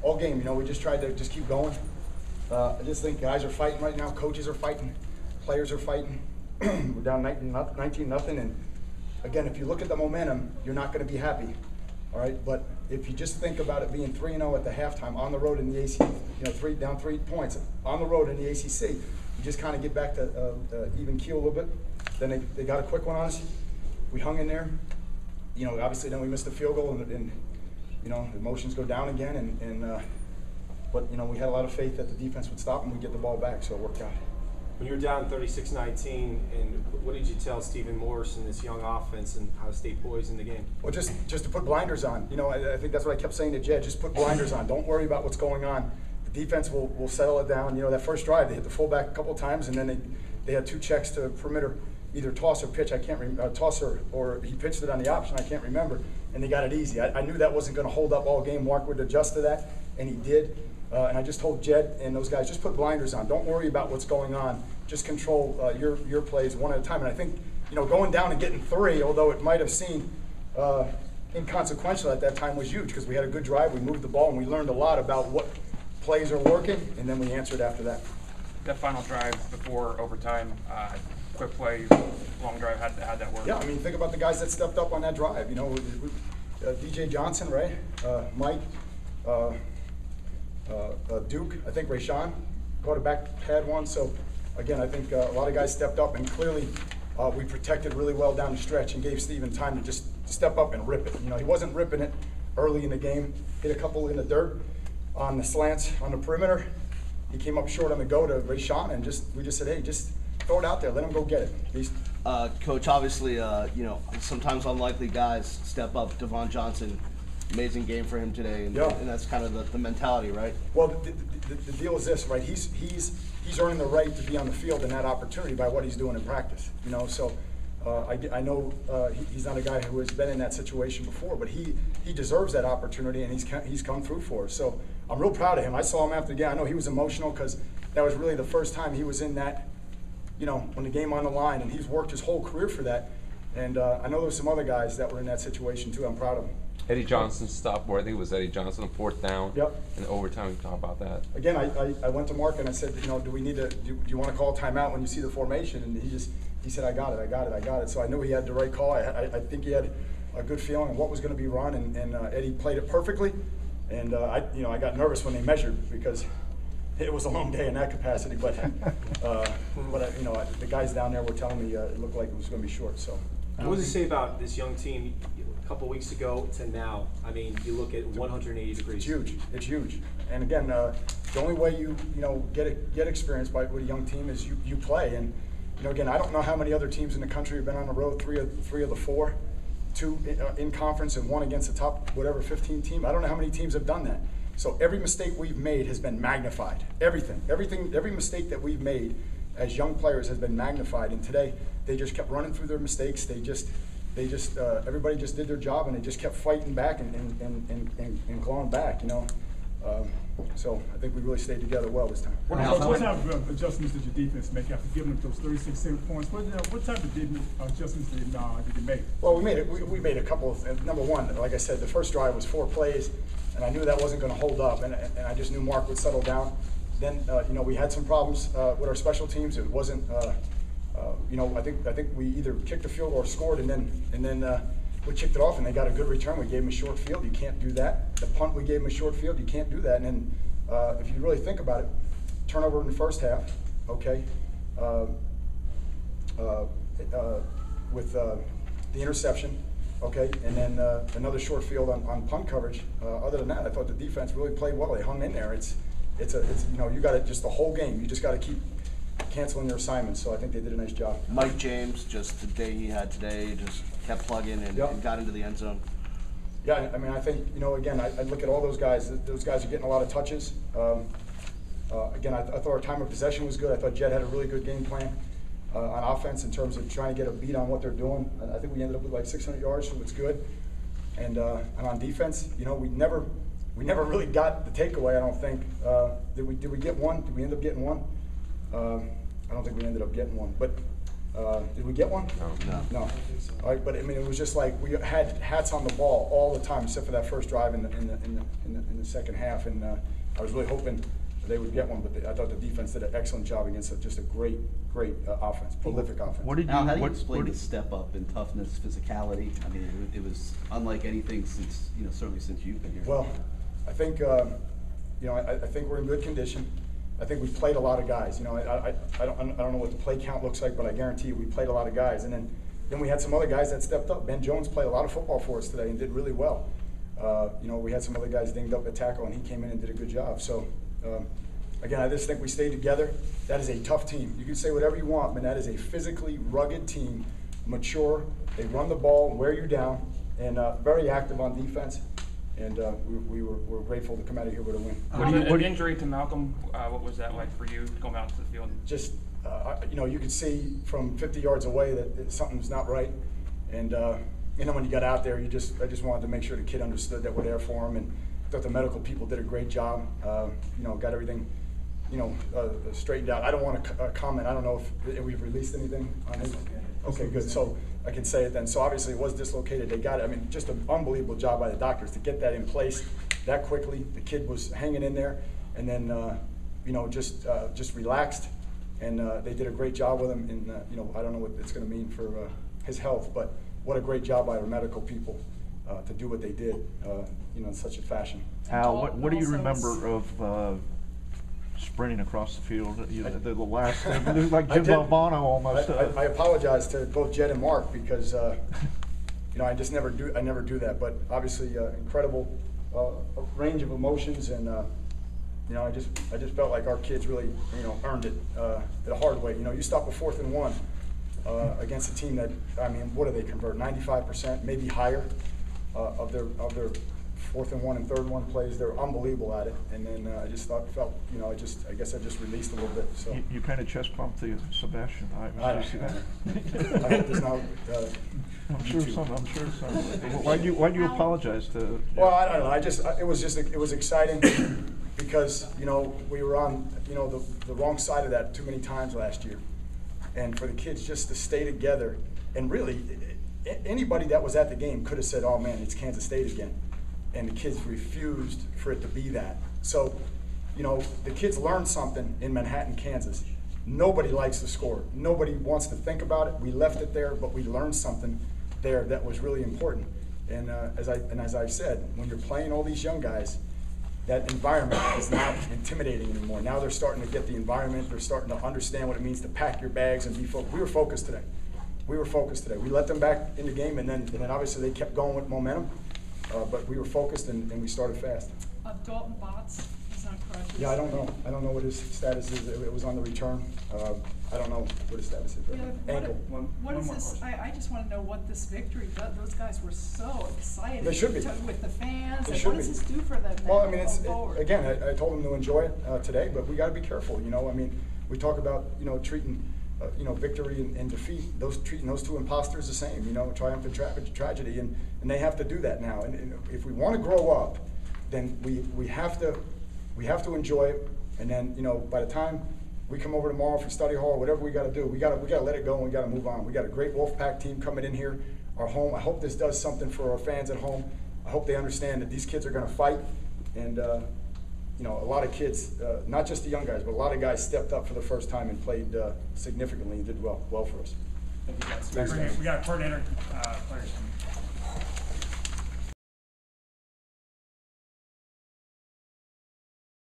all game, you know, we just tried to just keep going. I just think guys are fighting right now. Coaches are fighting. Players are fighting. We're down 19-0, and again, if you look at the momentum, you're not going to be happy. All right, but if you just think about it being 3-0 at the halftime on the road in the ACC, you know, down 3 points on the road in the ACC, you just kind of get back to even keel a little bit. Then they got a quick one on us. We hung in there. You know, obviously then we missed the field goal, and you know, the emotions go down again. But you know, we had a lot of faith that the defense would stop and we'd get the ball back, so it worked out. When you were down 36-19, and what did you tell Stephen Morris and this young offense and how to stay poised in the game? Well, just to put blinders on. You know, I think that's what I kept saying to Jed. Just put blinders on. Don't worry about what's going on. The defense will settle it down. You know, that first drive, they hit the fullback a couple of times, and then they had 2 checks to perimeter, either toss or pitch. I can't remember, toss or he pitched it on the option. I can't remember. And they got it easy. I knew that wasn't going to hold up all game. Mark would adjust to that, and he did. And I just told Jed and those guys, just put blinders on. Don't worry about what's going on. Just control your plays one at a time. And I think, you know, going down and getting 3, although it might have seemed inconsequential at that time, was huge because we had a good drive. We moved the ball, and we learned a lot about what plays are working, and then we answered after that. That final drive before overtime, quick play, long drive, how'd that work? Yeah, I mean, think about the guys that stepped up on that drive. You know, DJ Johnson, right? Mike. Duke, I think Rayshawn, quarterback, had one. So, again, I think a lot of guys stepped up, and clearly we protected really well down the stretch and gave Steven time to just step up and rip it. You know, he wasn't ripping it early in the game. Hit a couple in the dirt on the slants on the perimeter. He came up short on the go to Rayshawn, and we just said, hey, just throw it out there. Let him go get it. Coach, obviously, you know, sometimes unlikely guys step up. Devon Johnson, amazing game for him today, and, yeah. And that's kind of the mentality, right? Well, the deal is this, right? He's earning the right to be on the field in that opportunity by what he's doing in practice. You know, so I know he's not a guy who has been in that situation before, but he deserves that opportunity, and he's come through for us. So I'm real proud of him. I saw him after the game. I know he was emotional because that was really the first time he was in that, you know, when the game on the line, and he's worked his whole career for that. And I know there's some other guys that were in that situation too. I'm proud of them. Eddie Johnson's stop, or I think it was Eddie Johnson on 4th down. Yep. In overtime, we talk about that. Again, I went to Mark and I said, you know, do you want to call a timeout when you see the formation? And he said, I got it. So I knew he had the right call. I think he had a good feeling of what was going to be run, and Eddie played it perfectly. And I got nervous when they measured because it was a long day in that capacity. But the guys down there were telling me it looked like it was going to be short. So. What does it say about this young team? A couple weeks ago to now, I mean, you look at 180 degrees. It's huge. It's huge. And again, the only way you get experience with a young team is you play. And you know, again, I don't know how many other teams in the country have been on the road. Three of the 4, 2 in conference and 1 against the top 15 team. I don't know how many teams have done that. So every mistake we've made has been magnified. Every mistake that we've made as young players has been magnified. And today they just kept running through their mistakes. Everybody just did their job, and they just kept fighting back and clawing back, you know. So I think we really stayed together well this time. What type of adjustments did your defense make after giving up those 36 points? What type of adjustments did you make? Well, we made a couple of. Number one, like I said, the first drive was 4 plays, and I knew that wasn't going to hold up, and I just knew Mark would settle down. Then we had some problems with our special teams. It wasn't. I think we either kicked a field or scored, and then we kicked it off, and they got a good return. We gave them a short field. You can't do that. The punt, we gave them a short field. You can't do that. And then if you really think about it, turnover in the first half, okay, with the interception, okay, and then another short field on punt coverage. Other than that, I thought the defense really played well. They hung in there. It's you got to just the whole game. You just got to keep canceling their assignments, so I think they did a nice job. Mike James, just the day he had today, just kept plugging and got into the end zone. Yeah, I mean, I think, again, I look at all those guys. Those guys are getting a lot of touches. Again, I thought our time of possession was good. I thought Jed had a really good game plan on offense in terms of trying to get a beat on what they're doing. I think we ended up with like 600 yards, so it's good. And on defense, we never really got the takeaway. I don't think. Did we get one? Did we end up getting one? I don't think we ended up getting one. But Did we get one? No. No. All right, but I mean, it was just like we had hats on the ball all the time, except for that first drive in the second half, and I was really hoping they would get one, but I thought the defense did an excellent job against just a great offense, prolific offense. What did you? Now, how do you what explain did- the step up in toughness, physicality? I mean, it was unlike anything since, certainly since you've been here. Well, I think, I think we're in good condition. I think we played a lot of guys. I don't know what the play count looks like, but I guarantee you we played a lot of guys. And then we had some other guys that stepped up. Ben Jones played a lot of football for us today and did really well. We had some other guys dinged up at tackle, and he came in and did a good job. So, again, I just think we stayed together. That is a tough team. You can say whatever you want, but that is a physically rugged team, mature. They run the ball, wear you down, and very active on defense. And we're grateful to come out of here with a win. What injury to Malcolm? What was that like for you going out to the field? Just, you could see from 50 yards away that something's not right. And, when you got out there, I just wanted to make sure the kid understood that we're there for him. And I thought the medical people did a great job. Got everything, straightened out. I don't want to comment. I don't know if we've released anything on it. Okay, good. So I can say it then. So obviously it was dislocated. They got it. I mean, just an unbelievable job by the doctors to get that in place that quickly. The kid was hanging in there, and then just relaxed, and they did a great job with him. And I don't know what it's going to mean for his health, but what a great job by our medical people to do what they did, in such a fashion. Al, what do you remember of sprinting across the field? The last, it was like Jim Valvano almost. I apologize to both Jed and Mark because I just never do. I never do that. But obviously, incredible range of emotions, and I just felt like our kids really earned it the hard way. You stop a 4th and 1 against a team that, what do they convert? 95%, maybe higher of their 4th and 1 and 3rd and 1 plays. They're unbelievable at it, and then I guess I just released a little bit. So You kind of chest bumped to Sebastian. I see that. I hope there's no. I'm sure some. Why'd you apologize to? Well, I don't know. It was exciting because we were on the wrong side of that too many times last year, and for the kids just to stay together, and really anybody that was at the game could have said, "Oh man, it's Kansas State again." And the kids refused for it to be that. So, the kids learned something in Manhattan, Kansas. Nobody likes to score. Nobody wants to think about it. We left it there, but we learned something there that was really important. And as I said, when you're playing all these young guys, that environment is not intimidating anymore. Now they're starting to get the environment. They're starting to understand what it means to pack your bags and be focused. We were focused today. We let them back in the game, and then obviously they kept going with momentum. But we were focused and we started fast. Dalton Botts is on crutches. Yeah, I don't know. I don't know what his status is. It was on the return. I don't know what his status is right now. Ankle. What is this? I just want to know what this victory does. Those guys were so excited. They should be. With the fans. They And should what does be. this do for them now? Well, I mean, going forward? I told them to enjoy it today, but we got to be careful. We talk about treating victory and defeat. Treating those two imposters the same. Triumph and tragedy, and they have to do that now. And if we want to grow up, then we have to enjoy it. And then by the time we come over tomorrow for study hall, whatever we got to do, we got to let it go and we got to move on. We got a great Wolfpack team coming in here, our home. I hope this does something for our fans at home. I hope they understand that these kids are going to fight, and a lot of kids, not just the young guys, but a lot of guys stepped up for the first time and played significantly and did well for us. Thank you guys. Thanks, guys. We got coordinator players.